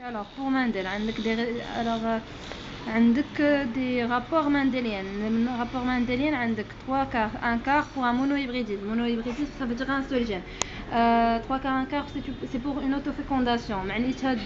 Alors pour Mendel, عندك des rapports mendéliens. Les rapports mendéliens, عندك 3 quarts, 1 quart pour un monohybridisme. Monohybridisme, ça veut dire un seul gène. 3 quarts, 1 quart, c'est pour une autofécondation. معناتها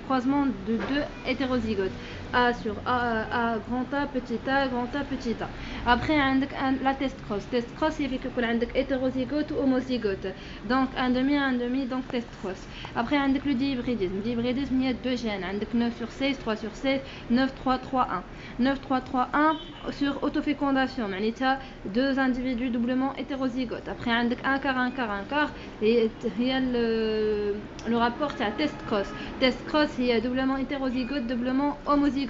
croisement de deux hétérozygotes. A sur A, grand A, petit A, grand A, petit A. Après, عندك la test cross. Test cross, il fait que عندك hétérozygote ou homozygote. Donc, un demi, donc test cross. Après, عندك le dihybridisme. Dihybridisme, il y a deux gènes. عندك 9 sur 16, 3 sur 16, 9, 3, 3, 1. 9, 3, 3, 1 sur autofécondation. معناتها deux individus doublement hétérozygotes. Après, عندك un quart, un quart, un quart. Et il y a le rapport, c'est à test cross. Test cross, il y a doublement hétérozygote, doublement homozygote.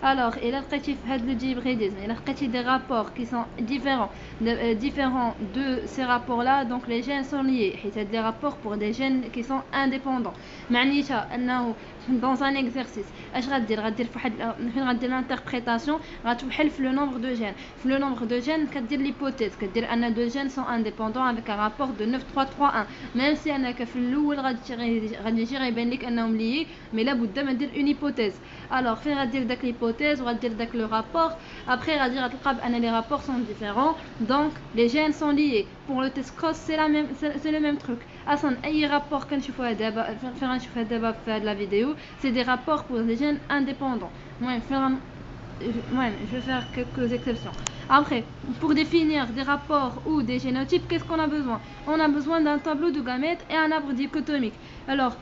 Alors, il a le dihybridisme. Il a des rapports qui sont différents de ces rapports-là. Donc, les gènes sont liés. Il y a des rapports pour des gènes qui sont indépendants. معناتها أنه dans un exercice اش غدير فواحد فين غدير l'interprétation غتبحال في le nombre de gènes. في le nombre de gènes كدير l'hypothèse كدير ان deux gènes sont indépendants avec un rapport de 9 3 3 1 même si انك في الاول غادي يجي غيبان لك انهم ليي mais لابد ما دير une hypothèse. Alors فين غدير داك l'hypothèse وغدير داك le rapport après غتلقى بان les rapports sont différents donc les gènes sont liés. Pour le test cross c'est le même truc. اصلا اي rapport كنشوفوها دابا فين غنشوفها دابا في هاد la vidéo c'est des rapports pour des gènes indépendants. Je vais faire quelques exceptions. Après, pour définir des rapports ou des génotypes, qu'est-ce qu'on a besoin? On a besoin d'un tableau de gamètes et un arbre dichotomique. Alors,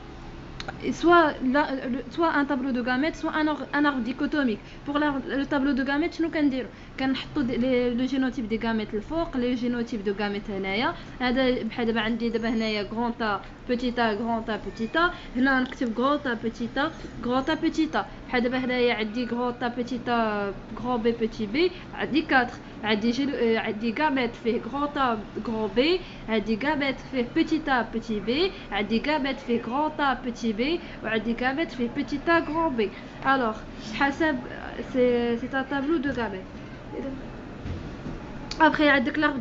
soit un tableau de gamètes, soit un arbre dichotomique. Pour le tableau de gamètes, nous كنحطوا le génotype des gamètes الفوق, le génotype de gamètes هنايا. هذا بحال دابا عندي دابا هنايا grand A petit a grand A petit a. هنا نكتب grand A petit a grand A petit a. بحال دابا هنايا عندي grand A petit a grand B petit b. عندي 4 عندي gamètes فيه grand A grand B. عندي gamètes فيه petit a petit b. عندي gamètes فيه grand A petit b. وعندي gamètes فيه petit a grand B. Alors حسب c'est un tableau de gamètes. ابخي عندك l'arbre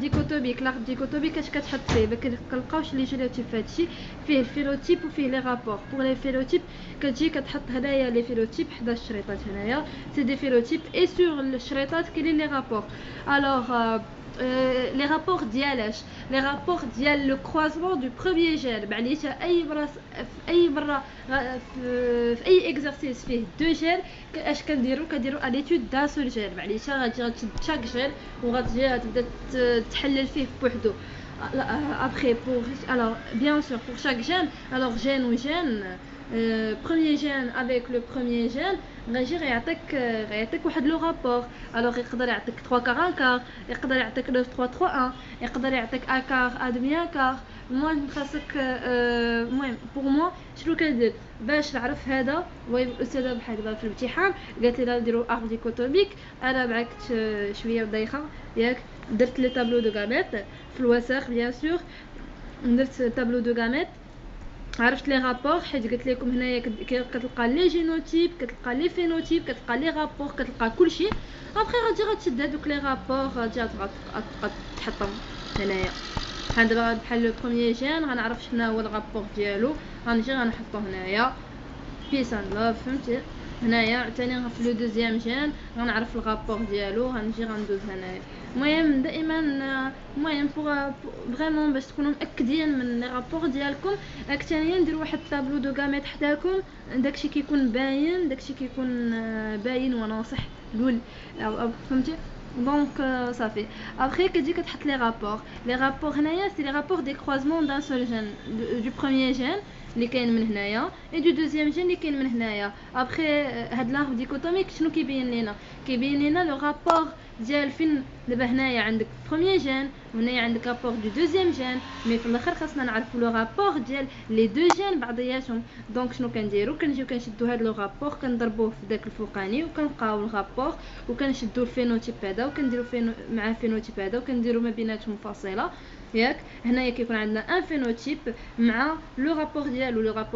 dichotomique اش كتحط فيه ما كنلقاوش لي جينوتيب فهادشي فيه الفينوتيب وفيه لي رابور. بور لي فينوتيب كتجي كتحط هنايا لي فينوتيب حدا الشريطات هنايا سي دي فينوتيب اي سور الشريطات كاينين لي رابور. الوغ les rapports ديالاش les rapports ديال le croisement du premier gène. معناتها اي مره في اي exercice فيه دو جين اش كنديروا ان étude d'un seul gène. معناتها غتجي غتشد chaque gène وغتجي تبدا تحلل فيه بوحدو. Après alors bien sûr pour chaque gène alors gène ou gène premier gène avec le premier gène غيجي غيعطيك واحد لو رابور. الوغ يقدر يعطيك 3 كار 1 كار يقدر يعطيك 9 3 3 1 يقدر يعطيك 1 كار 1 دمي 1 كار. المهم خاصك المهم بور موا شنو كندير باش نعرف هذا الاستاذه بحال دابا في الامتحان قالت لنا نديرو ارب ديكوتوميك. انا معاك شويه دايخه ياك درت لي طابلو دو غاميت في الوسخ بيان سور درت طابلو دو غاميت عرفت لي رابور حيت قلت لكم هنايا كتلقى لي جينوتيب كتلقى لي فينوتيب كتلقى لي رابور كتلقى كلشي. ابخي غادي غتشد هذوك لي رابور غادي تحطهم هنايا بحال دابا بحال لو بروميير جين غنعرف شنو هو الرابور ديالو غنجي غنحطو هنايا بيس اند لاف فهمتي. هنايا ثاني في لو دوزيام جين غنعرف الرابور ديالو غنجي غندوز هنايا. المهم دائما المهم فريمون باش تكونوا مأكدين من لي رابور ديالكم ثانيا نديروا واحد الطابلو دو غاميت حداكم داكشي كيكون باين وناصح لول فهمتي. Donc ça fait après كتجي كتحط لي رابور هنايا سي لي رابور دي كروزمون دان سول جين du premier gène اللي كاين من هنايا اي دو دوزيام جين اللي كاين من هنايا. ابخي هاد لارب ديكوتوميك شنو كيبين لينا لو رابور ديال فين دابا هنايا عندك بروميير جين وهنايا عندك رابور دو دوزيام جين مي في الاخر خاصنا نعرفوا لو رابور ديال لي دو جين بعضياتهم. دونك شنو كنديروا كنجيو كنشدوا هاد لو رابور كنضربوه في داك الفوقاني وكنلقاو الرابور وكنشدوا الفينوتيب هذا وكنديروا مع الفينوتيب هذا وكنديروا ما بيناتهم فاصله ياك. هنايا كيكون عندنا ان فينوتيب مع لو رابور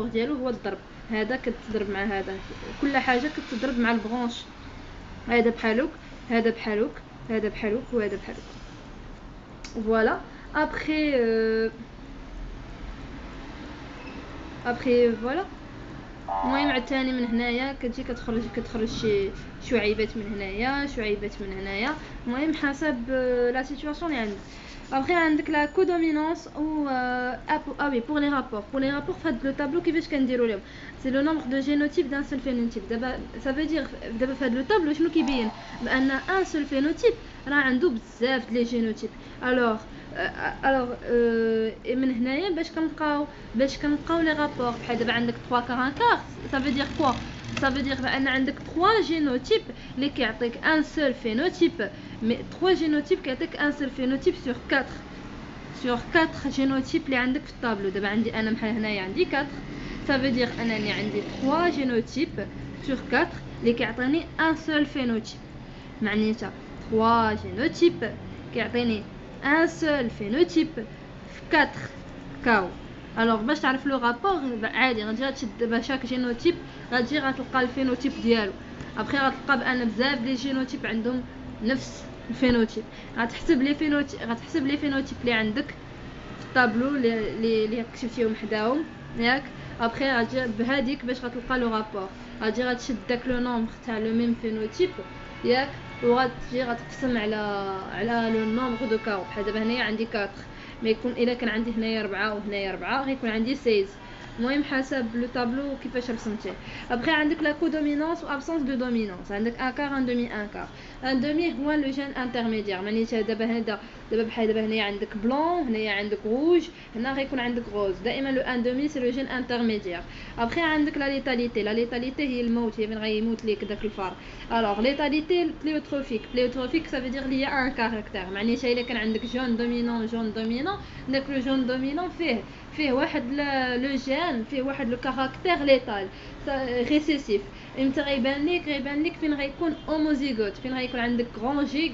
ديالو هو الضرب. هذا كتضرب مع هذا كل حاجه كتضرب مع البرونش. هذا بحالوك هذا بحالوك هذا بحالوك وهذا بحالوك. فوالا après voilà المهم عاوتاني من هنايا كتجي كتخرج شي شعيبات من هنايا شعيبات من هنايا، المهم حسب لا سيتوياسيون اللي عندك. ابخي عندك لا كودومينونس او وي بور لي رابور في هاد لو طابلو كيفاش كنديروا لهم سي لو نومبر دو جينوتيب دان سول فينوتيب. دابا سافو دير دابا في هاد لو طابلو شنو كيبين بان ان سول فينوتيب راه عنده بزاف لي جينوتيب. الوغ من هنايا باش كنلقاو لي رابور بحال دابا عندك 3 كارانكار سافو دير كوا سافو دير بان عندك 3 جينوتيب اللي كيعطيك ان سول فينوتيب مي 3 جينوتيب كيعطيك ان سول فينوتيب sur 4 جينوتيب اللي عندك في الطابلو. دابا عندي انا بحال هنايا عندي 4 سافو دير انني عندي 3 جينوتيب sur 4 اللي كيعطيني ان سول فينوتيب، معناتها 3 جينوتيب كيعطيني ان سول فينوتيب في 4 كاو. الوغ باش تعرف لو رابور عادي غادي غتشد دابا شاك جينوتيب غتجي غتلقى الفينوتيب ديالو، ابخي غتلقى بان بزاف لي جينوتيب عندهم نفس الفينوتيب. غتحسب لي فينوتيب اللي عندك في الطابلو اللي كتبتيهم حداهم ياك، ابخي غتجي بهذيك باش غتلقى لو رابور غتجي غتشد داك لو نومبر تاع لو ميم فينوتيب ياك، وغتجي غتقسم على لو نومبر دو كاو. بحال دابا هنايا عندي 4 ما يكون الا كان عندي هنايا 4 وهنايا 4 غيكون عندي 16. المهم حسب لو طابلو كيفاش رسمتيه. ابخي عندك لا كودومينونس و ابسونس دو دومينونس، عندك ان كار ان دومي ان كار. ان دومي هو لو جين انترميديير، معناتها دابا بحال دابا هنايا عندك بلون هنايا عندك روج هنا غيكون عندك روز، دائما لو ان دومي سي لو جين انترميديير. ابخي عندك لا ليتاليتي هي الموت، هي من غيموت ليك داك الفار. الوغ ليتاليتي بليوتروفيك سافو دير ليا ان كاركتير، معناتها الا كان عندك جون دومينون داك لو جون دومينون فيه واحد لو جين فيه واحد لو كاركتير ليتال ريسيسيف، امتى غيبان لك فين غيكون اوموزيغوت، فين غيكون عندك غران جي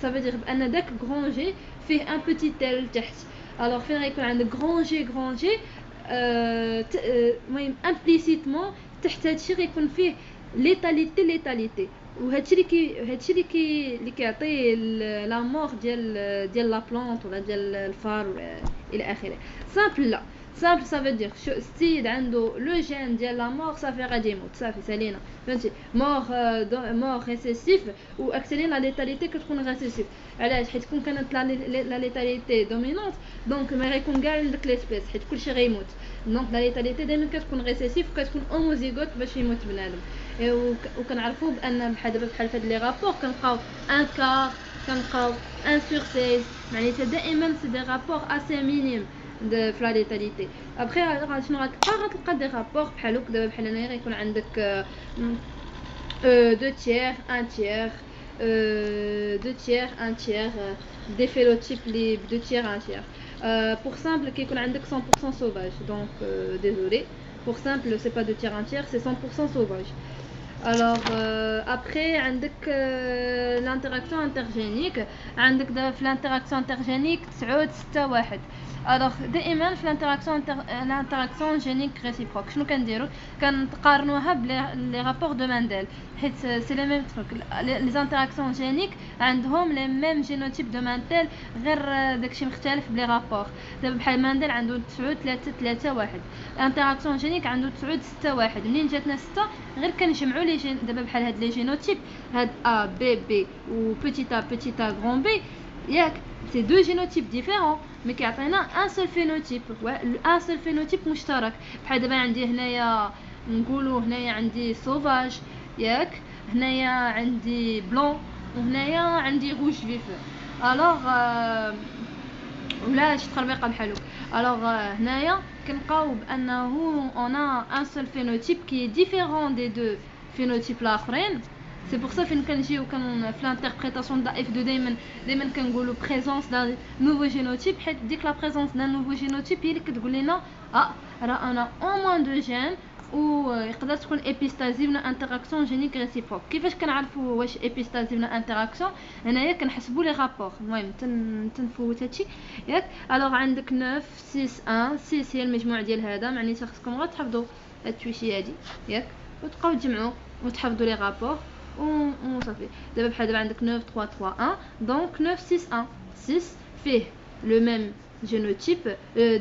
سافو دير بان داك غران جي فيه ان بوتي تيل تحت. الوغ فين غيكون عندك غران جي المهم امبليسيتمون تحت هادشي غيكون فيه ليتاليتي، وهادشي اللي كيعطي لا مور ديال لا بلانت ولا ديال الفار الى اخره. سامبل سافو دير السيد عنده لو جين ديال لا مور صافي غادي يموت، صافي سالينا فهمتي. مور ريسيسيف و اكثرين لا ليتاليتي كتكون ريسيسيف. علاش؟ حيت كون كانت لا ليتاليتي دومينونت دونك ما غيكون كاع داك ليسبيس حيت كلشي غيموت، دونك لا ليتاليتي دائما كتكون ريسيسيف وكتكون اوموزيغوت باش يموت بنادم. وكنعرفوا بان بحال دابا بحال فهاد لي رابور كنلقاو ان كار كنلقاو 1 sur 16، معناتها دائما سي دي رابور اسي مينيم في لا ليتاليتي. ابخي شنو غتلقى دي رابور بحال هكا دابا بحال هنايا غيكون عندك 2 تيير 1 تيير 2 تيير 1 تيير دي فينوتيب لي 2 تيير 1 تيير. pour simple كيكون عندك 100% sauvage donc désolé pour simple c'est pas 2 tiers 1 tiers c'est 100% sauvage. alors après عندك l'interaction intergénique. عندك دابا في l'interaction intergénique 9 6 1. alors دائما في l'interaction génique réciproque شنو كنديروا كنقارنوها بلي رابور دو مانديل حيت سي لي ميم تروك. لي زانتراكسيون جينيك عندهم لي ميم جينوتيب دو مانديل غير داكشي مختلف بلي رابور. دابا بحال مانديل عنده 9 3 3 1، الانتراكسيون جينيك عنده 9 6 1. منين جاتنا 6 غير كنجمعوا لي جين دابا بحال هاد لي جينوتيب هاد ا بي و بوتيت ا غران بي ياك سي دو جينوتيب ديفيرون مي كيعطينا ان سول فينوتيب مشترك. بحال دابا عندي هنايا نقولوا هنايا عندي سوفاج ياك، هنايا عندي بلون وهنايا عندي روج فيف. الوغ ولا شي تخربيقه بحال هكا. الوغ هنايا كنلقاو بانه اون ان سول فينوتيب كي ديفيرون دي دو فينوتيب الاخرين. سي بور سا فين كنجيو في لانتربريتاسيون دا اف 2 دائما كنقولوا بريزونس دان نوفو جينوتيب، حيت ديك لا بريزونس دان نوفو جينوتيب هي اللي كتقول لنا راه انا او موان دو جين و يقدر تكون ايبيستازي ولا انتراكسيون جينيك ريسيبروك. كيفاش كنعرفوا واش ايبيستازي ولا انتراكسيون؟ هنايا كنحسبوا لي رابور. المهم تنفوت هادشي ياك. الوغ عندك 9 6 1 6 هي المجموع ديال هذا، معناتها خصكم غير تحفظوا هاد التويشي هادي ياك وتبقاو تجمعوا وتحفظوا لي رابور و صافي. دابا بحال دابا عندك 9 3 3 1 دونك 9 6 1 6 فيه لو ميم génotype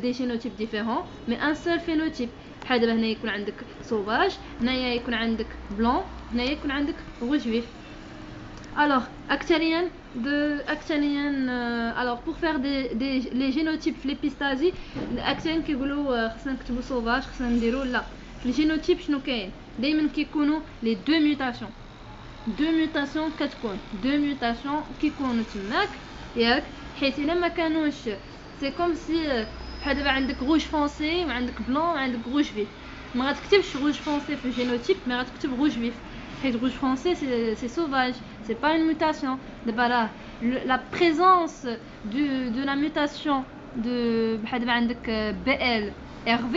des génotypes différents mais un seul phénotype. بحال دابا هنا يكون عندك سوفاج، هنايا يكون عندك بلون، هنايا يكون عندك روج فيف. Alors, alors pour faire les génotypes في l'épistasie actuellement كيقولوا خصنا نكتبوا sauvage، خصنا نديروا لا في الجينوتيب شنو كاين دائما كيكونوا لي دو ميوتاسيون كتكون دو ميوتاسيون كيكونوا تماك ياك، حيت الا ما كانوش سي كوم سي بحال دابا عندك روج فونسي وعندك بلون وعندك روج فيف، ما غتكتبش روج فونسي في الجينوتيب mais غتكتب روج فيف حيت روج فونسي c'est sauvage, c'est pas une mutation. دابا راه la présence de la mutation de بحال دابا عندك BL RV،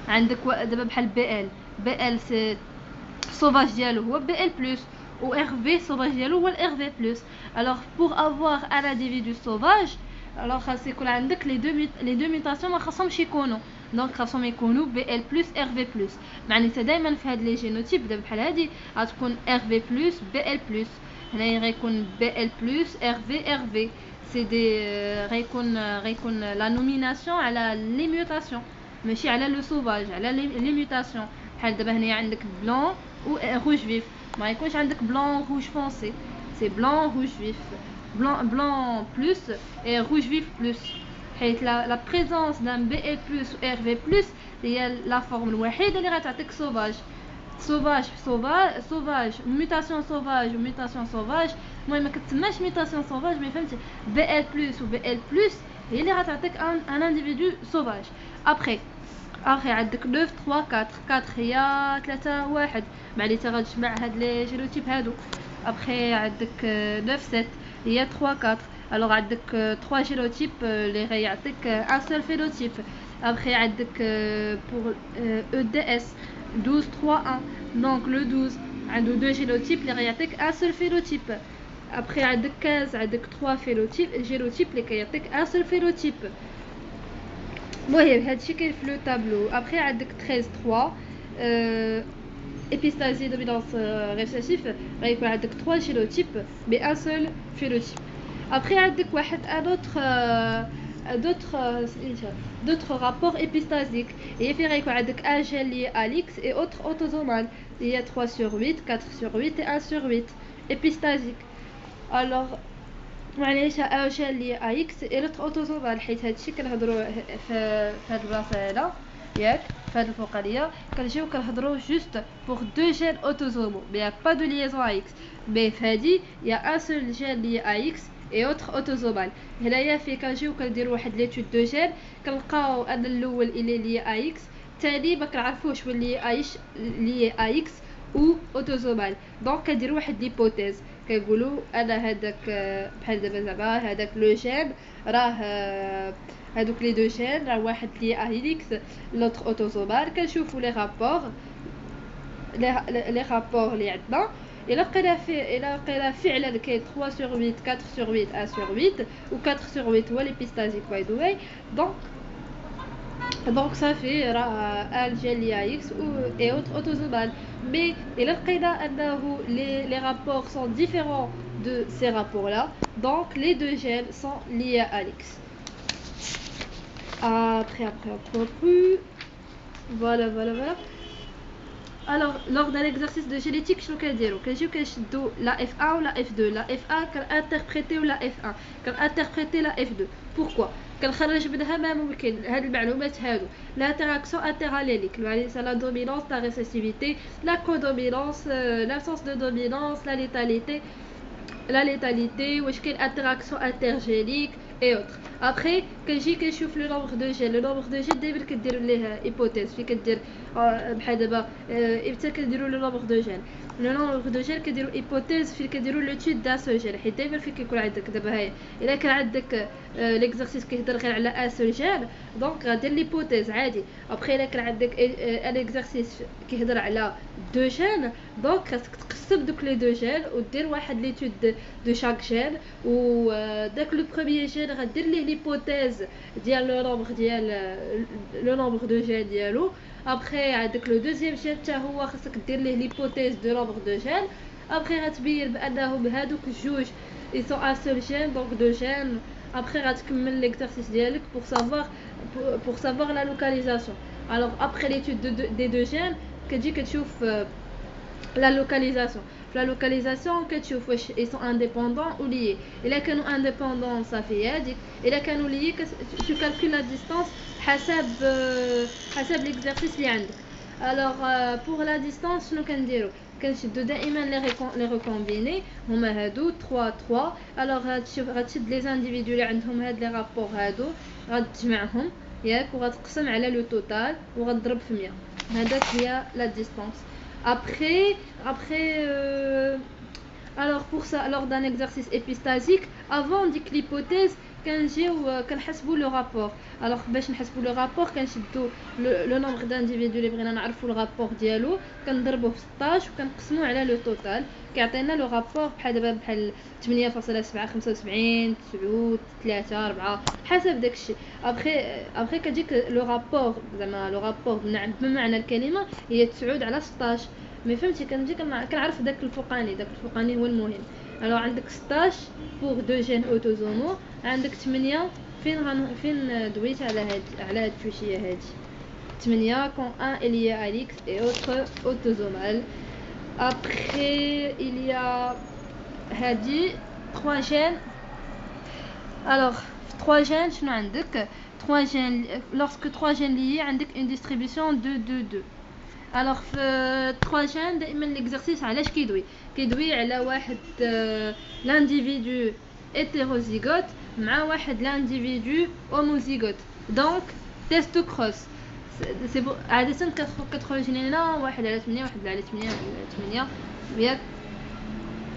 عندك دابا بحال BL c'est sauvage ديالو هو BL+ و RV sauvage ديالو هو RV+. alors pour avoir un individu sauvage alors خاص يكون عندك les deux mutations ما خاصهمش يكونوا، دونك خاصهم يكونوا BL+ RV+. معناتها دائما في هاد لي جينوتيب دابا بحال هادي غتكون RV+ BL+، هنايا غيكون BL+ RV سي دي غيكون لا نوميناسيون على لي ميوتاسيون ماشي على لو سوفاج، على لي ميوتاسيون. بحال دابا هنايا عندك بلون و روج فيف، ما يكونش عندك بلون روج فونسي، سي بلون روج فيف، blanc plus et rouge vif plus، حيت la présence d'un BL+ ou RV+ هي la forme الوحيدة اللي غتعطيك sauvage mutation sauvage. المهم ما كتسماش mutation sauvage مي فهمتي BL+ و BL+ هي اللي غتعطيك un individu sauvage. après عندك 9 3 4 هي 3 1 معناتها غتجمع هاد لي جينوتيب هادو. après عندك 9 7 هي 3 4 alors عندك 3 جينوتيب اللي غيعطيك un seul phénotype. après عندك pour EDS 12 3 1 donc le 12 عنده 2 génotypes اللي غيعطيك un seul phénotype. après عندك 15 عندك 3 génotypes اللي كيعطيك un seul phénotype. المهم هادشي كاين في لو طابلو. après عندك 13 3 épistasie dominance récessif غيكون عندك 3 génotypes mais un seul phénotype. après عندك واحد d'autres rapports épistasiques et في غيكون عندك un gène lié à l'X et autre autosomal. il y a 3/8 4/8 et 1/8 épistasique. alors معليش un gène lié à X et l'autre autosomal حيت هادشي كنهضروا في هاد البلاصه هنا ياك في هاد الفوقانيه كنجيو كنهضروا juste pour deux gènes autosomaux mais y a pas de liaison à X. mais في هادي y a un seul gène lié à X et autre autosomal. هنايا في كنجيو كنديروا واحد ليتود دو جين كنلقاو ان الاول الى لي ا اكس، الثاني ما كنعرفوش واللي ايش لي ا اكس او اوتوزومال. دونك كنديروا واحد ليبوتيز كنقولوا انا هذاك بحال دابا زعما هذاك لو جين راه هذوك لي دو جين راه واحد لي ا اكس لوطر اوتوزومال. كنشوفوا لي رابور اللي عندنا الى لقينا فعلا كاين 3/8 4/8 1/8 و 4/8 هو ليبيستازيك باي ذا واي. دونك صافي راه الجين لي اكس اي اوتر اوتوزومال. مي الى لقينا انه لي رابور سون ديفيرون دو سي رابور لا دونك لي دو جين سون liés à X. après voilà. alors lors d'un exercice de génétique شنو كنديرو كنجيو كنشدو لا F1 ولا F2. لا F1 كنانتربريتيو لا F1 كنانتربريتي لا F2. pourquoi كنخرج منها ما ممكن هاد المعلومات هادو l'interaction interallélique يعني c'est la dominance la récessivité la codominance l'absence de dominance la létalité واش كاين interaction intergénique et autres. après كنجي كنشوف لو نومبر دو جين. لو نومبر دو جين دائما كدير ليه هيبوتيز في كدير بحال دابا امتى كنديروا لو نومبر دو جين. لو نومبر دو جين كديروا هيبوتيز في كديروا لوتود دان سو جين حيت دائما في كيكون عندك دابا هاي الا كان عندك ليكزارسيس كيهضر غير على ان سو جين دونك غادير ليبوتيز عادي. ابخي الا كان عندك ان اكزارسيس كيهضر على دو جين دونك خاصك تقسم دوك لي دو جين ودير واحد ليتود دو شاك جين و داك لو بروميير جين غدير ليه ليبوتيز ديال لو نومبر دو جين ديالو. après عندك لو دوزيام جين حتى هو خاصك دير ليه ليبوتيز دو نومبر دو جين. après غتبين بانهم هادوك الجوج ils sont un seul gène donc deux gènes. après غتكمل ليكزارسيس ديالك pour savoir la localisation. alors après l'étude des deux gènes كتجي كتشوف la localisation. La localisation كتشوف واش ils sont indépendants ou liés. إلا كانوا indépendants صافي هاديك، إلا كانوا liés tu calcules la distance حسب l'exercice اللي عندك. alors pour la distance شنو كنديرو؟ كنشدو دائما لي ريكومبيني هما هادو 3 3. alors غتشد لي زانديفيدو اللي عندهم هاد لي رابور هادو غتجمعهم ياك وغتقسم على لو توتال وغتضرب في 100. هذاك هي لا ديستانس. après alors pour ça lors d'un exercice épistalsique avant ديك l'hypothèse كنجيو كنحسبوا لو رابور. alors باش نحسبوا لو رابور كنشدوا لو نومبر دانديفيدو اللي بغينا نعرفوا الرابور ديالو كنضربوه في 16 وكنقسموه على لو توتال كيعطينا لو رابور بحال دابا بحال 8.7 75 9 3 4 حسب داكشي. ابخي كتجيك لو رابور زعما لو رابور بمعنى الكلمه هي 9 على 16 مي فهمتي كنجي كنعرف داك الفوقاني هو المهم. alors عندك 16 pour deux gènes autosomaux عندك 8 فين دويت على هاد التوشيه هادي 8 quand un est lié à X et autre autosomal. après il y a هادي 3 gènes. alors 3 gènes شنو عندك 3 gènes lorsque 3 gènes liés عندك une distribution de 2 2. alors في 3 gènes دائما l'exercice علاش كيدوي على واحد l'individu hétérozygote مع واحد l'individu homozygote donc test cross. c'est عادة كتخرج لنا 1 على 8 1 على 8 1 على 8 ياك.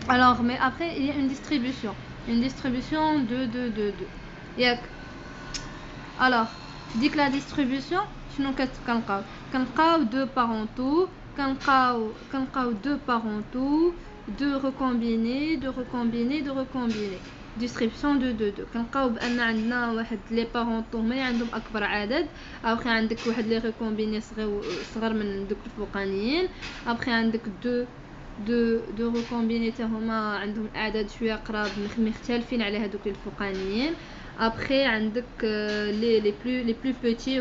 alors mais après il y a une distribution de 2 2 2 ياك. alors ديك la distribution شنو كنلقاو deux parentaux كنلقاو deux parentaux deux recombinés distribution de 2 2. كنلقاو بان عندنا واحد لي بارونطو هما اللي عندهم اكبر عدد. ابخي عندك واحد لي ريكومبيني صغر من دوك الفوقانيين. ابخي عندك دو ريكومبيني هما عندهم الاعداد شويه قراب مختلفين على هذوك الفوقانيين. après عندك les plus petits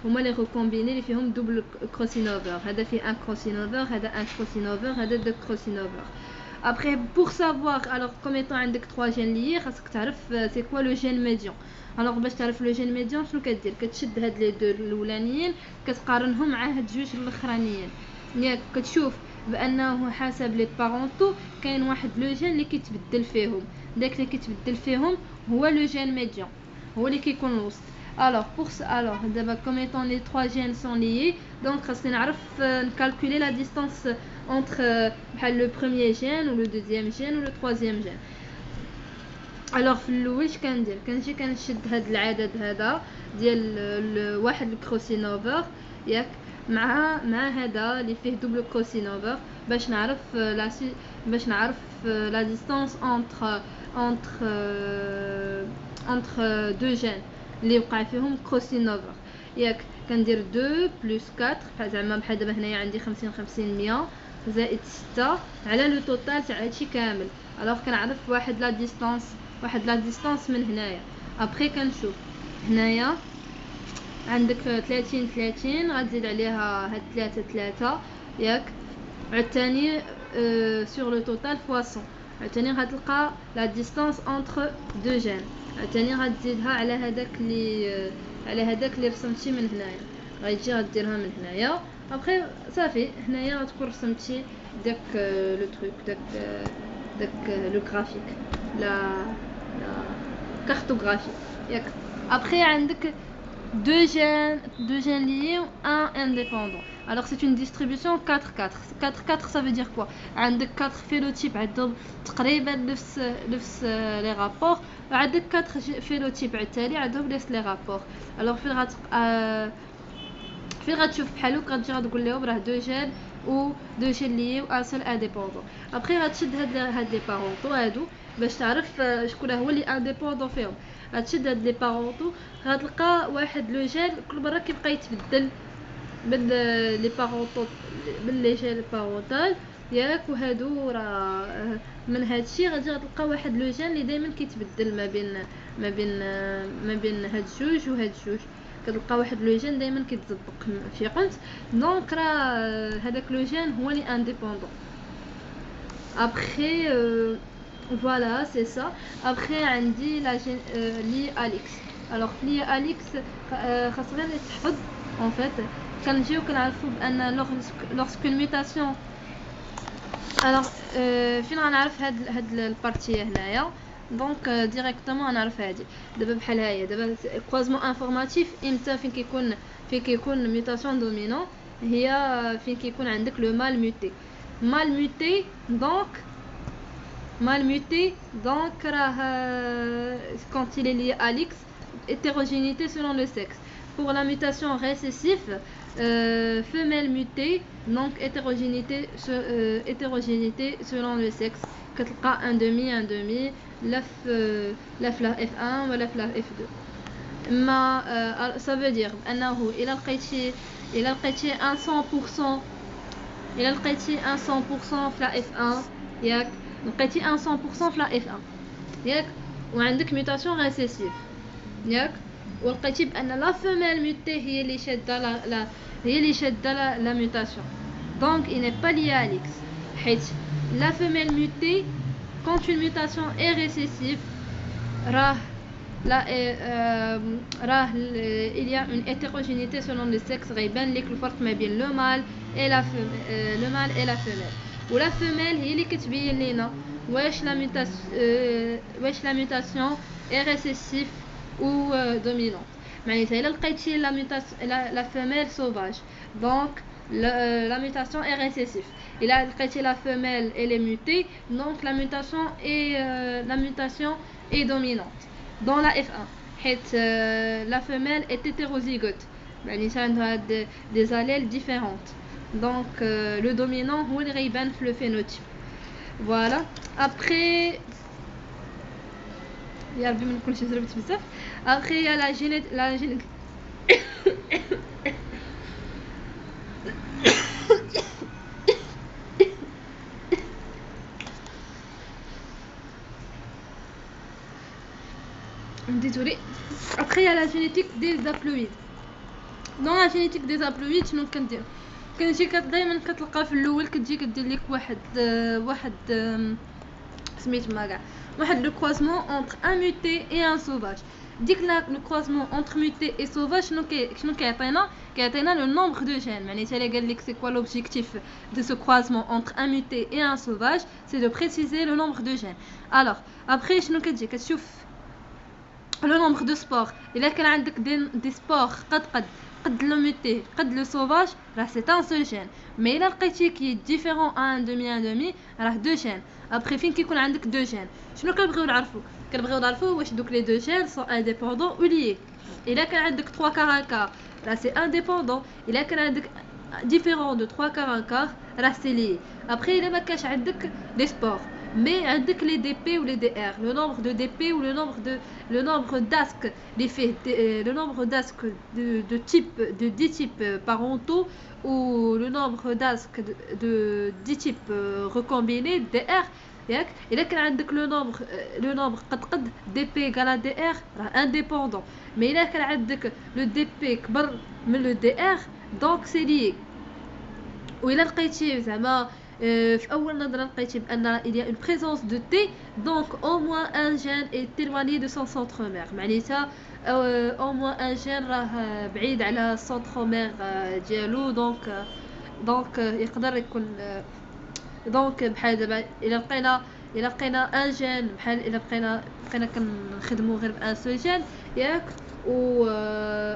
هما les recombinés اللي فيهم double crossover. هذا فيه un crossover هذا un crossover هذا deux crossover. après pour savoir alors comme étant عندك 3 gènes liés خاصك تعرف c'est quoi le gène médian. alors باش تعرف le gène médian شنو كدير كتشد هاد لي دو الاولانيين كتقارنهم مع هاد جوج الاخرانيين ياك كتشوف بانه حسب لي بارونتو كاين واحد لو جين اللي كيتبدل فيهم داك اللي كيتبدل فيهم هو لو جين ميديان هو اللي كيكون الوسط. alors pour ça alors d'abord comme étant les 3 gènes sont liés donc خاصني نعرف نكالكولي la distance entre le premier gène ou le deuxième gène ou le troisième gène. alors في الاول كنجي كنشد هاد العدد هذا ديال واحد الكروسينوفر ياك مع هذا اللي فيه دوبل كروسينوفر باش نعرف لا ديستانس entre deux gènes اللي وقع فيهم كروسينوفر ياك. كندير 2 بلس 4 زعما بحال دابا هنايا عندي 50 50 100 زائد 6 على لو توتال تاع هادشي كامل. الوغ كنعرف واحد لا ديستانس من هنايا. ابري كنشوف هنايا عندك 30 30 غتزيد عليها هاد 3 ياك عاوتاني sur le total fois 100 عاوتاني غتلقى لا ديستانس entre deux gènes عاوتاني غتزيدها على هذاك اللي رسمتي من هنايا غتجي غديرها من هنايا. ابري صافي هنايا غتكون رسمتي داك لو تروك داك لو غرافيك لا كارتوغرافي ياك. ابري عندك deux gènes liés ou un indépendant. alors c'est une distribution 4-4. ça veut dire quoi عندك 4 phénotypes عندهم تقريبا نفس les rapports وعندك 4 phénotypes عتالي عندهم نفس les rapports. alors فين غتشوف بحالو غتجي غتقول لهم راه deux gènes ou deux gènes liés ou un seul indépendant. après غتشد هاد لي بارونطو هادو باش تعرف شكون هو اللي انديبوندون فيهم. غتشد هاد لي بارونطو غتلقى واحد لو جين كل مره كيبقى يتبدل من لي بارونطو من لي جين بارونتال ياك. وهادو راه من هادشي غادي غتلقى واحد لو جين اللي دائما كيتبدل ما بين هاد جوج وهاد جوج. كتلقى واحد لو جين دائما كيتزبق في قنت دونك راه هذاك لو جين هو لي انديبوندون. ابخي فوالا سي سا. ابخي عندي لا لي اليكس. الوغ لي اليكس خاص غير يتحفظ en fait كنجيو كنعرفوا بان lorsque une mutation. alors فين غنعرف هاد البارتي هنايا دونك ديريكتومون غنعرف هادي دابا بحال هاهي دابا كروازمون انفورماتيف امتى فين كيكون ميوتاسيون دومينون هي فين كيكون عندك لو مال ميوتي دونك راه quand il est lié à l'X hétérogénéité selon le sexe. Pour la mutation récessive femelle mutée donc hétérogénéité selon le sexe كتلقى un demi لا في F1 ولا في F2. ما ça veut dire انه الى لقيتي 100% الى لقيتي 100% في F1 ياك لقيتي 100% في F1 ياك وعندك mutation récessive ياك ولقيتي بان لا فيميل ميوتي هي اللي شاده لا ميوتاسيون دونك il n'est pas lié à l'X حيت la femelle mutée quand une mutation est récessive راه il y a une hétérogénéité selon le sexe غيبان لك الفرق ما بين لو مال et la femelle ولا femelle هي اللي كتبين لينا واش لا mutation est récessive ou dominante. معناتها الا لقيتي la femelle sauvage donc la mutation est récessive. الا لقيتي la femelle elle est mutée donc la mutation est dominante dans la F1 حيت la femelle est hétérozygote معناتها عندها des allèles différentes donc le dominant هو اللي غيبان في le phénotype. voilà après يا ربي ما نكونش زربت بزاف. après يا la génétique désolé. après il y a la génétique des haploïdes. dans la génétique des haploïdes شنو كندير كنجي دائما كتلقى في الاول كتجي كدير لك واحد سميتما كاع واحد لو كروازمون entre un muté et un sauvage. ديك لو كروازمون entre muté et sauvage شنو كيعطينا لو nombre de gènes. معناتها الا قال لك c'est quoi l'objectif de ce croisement entre un muté et un sauvage c'est de préciser le nombre de gènes. alors après شنو كتجي كتشوف le nombre de spores. الا كان عندك دي سبور قد لو muté قد لو sauvage راه c'est un seul gène. mais الا لقيتي كي différent à un demi راه deux gènes. après فين كيكون عندك deux gènes شنو كنبغيو نعرفوا واش دوك لي deux gènes sont indépendants ou liés. الا كان عندك 3 quarts un quart راه c'est indépendant. الا كان عندك différent de 3 quarts un quart راه c'est lié. après الا ما كاش عندك des spores mais عندك les DP ou les DR le nombre de DP ou le nombre d'asques le nombre d'asques de 10 types parentaux ou le nombre d'asques de 10 types recombinés DR ياك الا كان عندك le nombre قد DP égale à DR راه indépendant. mais الا كان عندك le DP كبر من le DR donc c'est lié. وإلا لقيتي زعما في اول نظره لقيتي بان il y a une présence de T donc au moins un gène est éloigné de son centromère. معناتها au moins un gène راه بعيد على السنترومير ديالو دونك يقدر يكون دونك بحال دابا الا لقينا ان جين بحال الا بقينا كنخدموا غير بان سو جين ياك و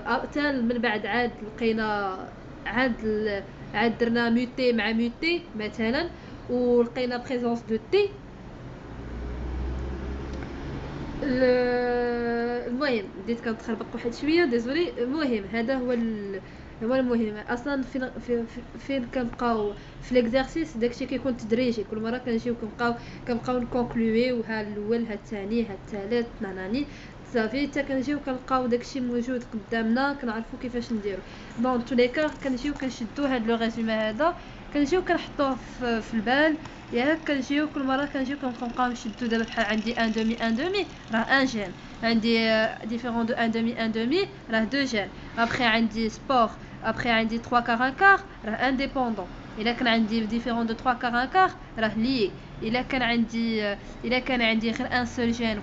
حتى من بعد عاد لقينا عاد درنا ميوتي مع ميوتي مثلا ولقينا بريزونس دو تي. المهم بديت كنتخربق واحد شويه ديزولي. المهم هذا هو المهم اصلا فين كنبقاو في ليكزارسيس داكشي كيكون تدريجي. كل مره كنجيو كنبقاو نكونكلويو ها الاول ها الثاني ها الثالث ناناني صافي حتى كنجيو كنلقاو داكشي موجود قدامنا كنعرفوا كيفاش نديرو. دونك تو لي كار كنجيو كنشدو هاد لو ريزومي هذا كنجيو كنحطوه في البال ياك. كنجيو كل مره كنجيو كنبقاو نشدو. دابا بحال عندي ان دومي راه ان جين، عندي ديفيرون دو ان دومي راه دو جين. ابخي عندي سبور، ابخي عندي 3 كار ان كار راه انديبوندون. الا كان عندي ديفيرون دو 3 كار ان كار راه لي. الا كان عندي غير ان سول جين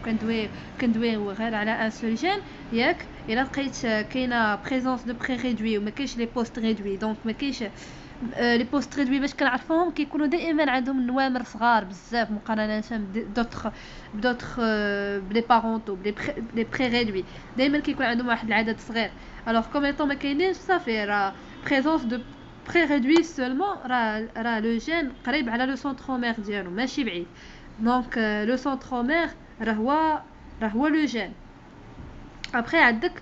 كندويو غير على ان سول جين ياك. الا لقيت كاينه بريزونس دو بري ريدوي وما كاينش لي بوست ريدوي، دونك ما كاينش لي بوست ريدوي باش كنعرفوهم كيكونوا دائما عندهم النوامر صغار بزاف مقارنه بدوطخ بلي بارونتو بلي بري ريدوي، دائما كيكون عندهم واحد العدد صغير. الوغ كوميطون ما كاينينش صافي راه بريزونس دو بري ريدوي سولمون راه لو جين قريب على لو سنترومير ديالو ماشي بعيد. دونك لو سنترومير راه هو لو جين. ابخي عندك